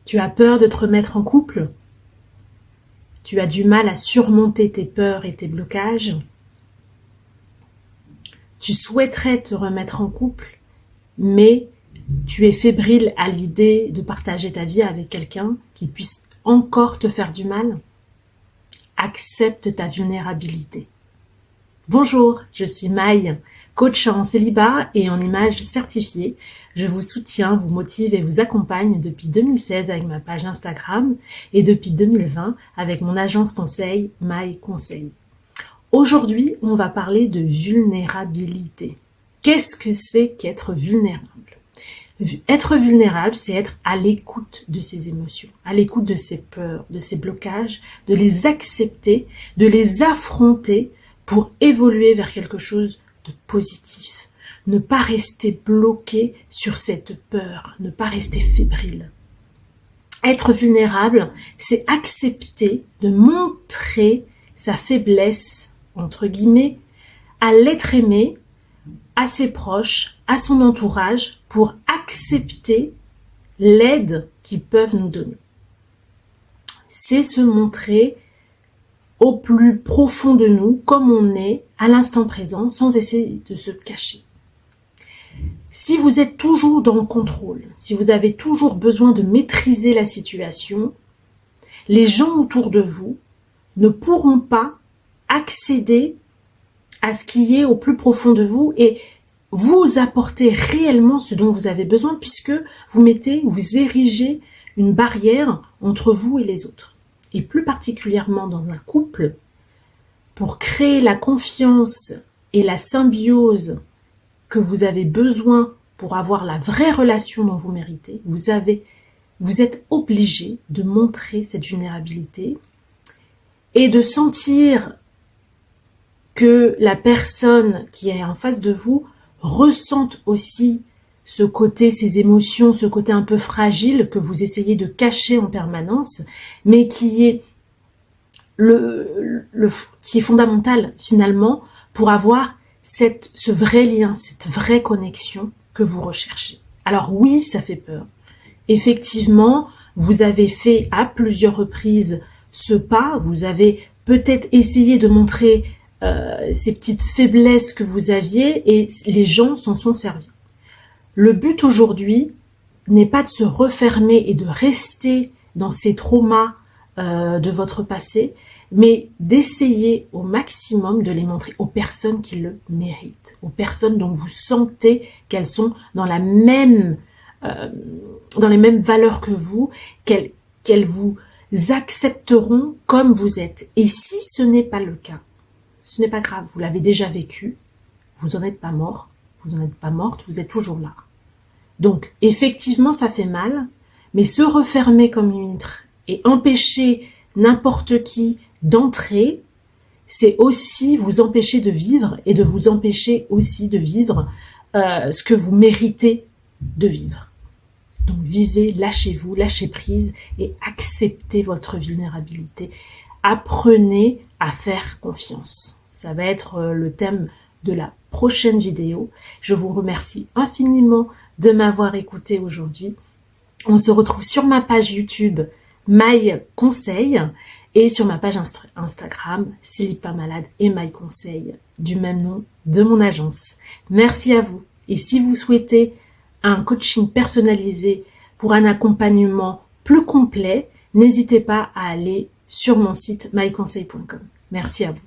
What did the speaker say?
Tu as peur de te remettre en couple? Tu as du mal à surmonter tes peurs et tes blocages? Tu souhaiterais te remettre en couple, mais tu es fébrile à l'idée de partager ta vie avec quelqu'un qui puisse encore te faire du mal? Accepte ta vulnérabilité. Bonjour, je suis Maï, coach en célibat et en image certifiée. Je vous soutiens, vous motive et vous accompagne depuis 2016 avec ma page Instagram et depuis 2020 avec mon agence conseil Maï Conseil. Aujourd'hui, on va parler de vulnérabilité. Qu'est-ce que c'est qu'être vulnérable? Être vulnérable, c'est être à l'écoute de ses émotions, à l'écoute de ses peurs, de ses blocages, de les accepter, de les affronter pour évoluer vers quelque chose de positif. Ne pas rester bloqué sur cette peur, ne pas rester fébrile. Être vulnérable, c'est accepter de montrer sa faiblesse, entre guillemets, à l'être aimé, à ses proches, à son entourage, pour accepter l'aide qu'ils peuvent nous donner. C'est se montrer au plus profond de nous, comme on est, à l'instant présent, sans essayer de se cacher. Si vous êtes toujours dans le contrôle, si vous avez toujours besoin de maîtriser la situation, les gens autour de vous ne pourront pas accéder à ce qui est au plus profond de vous et vous apporter réellement ce dont vous avez besoin puisque vous érigez une barrière entre vous et les autres. Et plus particulièrement dans un couple, pour créer la confiance et la symbiose que vous avez besoin pour avoir la vraie relation dont vous méritez, vous êtes obligé de montrer cette vulnérabilité et de sentir que la personne qui est en face de vous ressente aussi ce côté, ces émotions, ce côté un peu fragile que vous essayez de cacher en permanence, mais qui est qui est fondamental finalement pour avoir ce vrai lien, cette vraie connexion que vous recherchez. Alors oui, ça fait peur. Effectivement, vous avez fait à plusieurs reprises ce pas, vous avez peut-être essayé de montrer ces petites faiblesses que vous aviez et les gens s'en sont servis. Le but aujourd'hui n'est pas de se refermer et de rester dans ces traumas de votre passé, mais d'essayer au maximum de les montrer aux personnes qui le méritent, aux personnes dont vous sentez qu'elles sont dans les mêmes valeurs que vous, qu'elles vous accepteront comme vous êtes. Et si ce n'est pas le cas, ce n'est pas grave, vous l'avez déjà vécu, vous n'en êtes pas mort, vous n'en êtes pas morte, vous êtes toujours là. Donc, effectivement, ça fait mal, mais se refermer comme une huître et empêcher n'importe qui d'entrer, c'est aussi vous empêcher de vivre et de vous empêcher aussi de vivre ce que vous méritez de vivre. Donc, vivez, lâchez-vous, lâchez prise et acceptez votre vulnérabilité. Apprenez à faire confiance. Ça va être le thème de la prochaine vidéo. Je vous remercie infiniment de m'avoir écouté aujourd'hui. On se retrouve sur ma page YouTube Maï Conseil et sur ma page Instagram Célibat Malade et Maï Conseil du même nom de mon agence. Merci à vous. Et si vous souhaitez un coaching personnalisé pour un accompagnement plus complet, n'hésitez pas à aller sur mon site maïconseil.com. Merci à vous.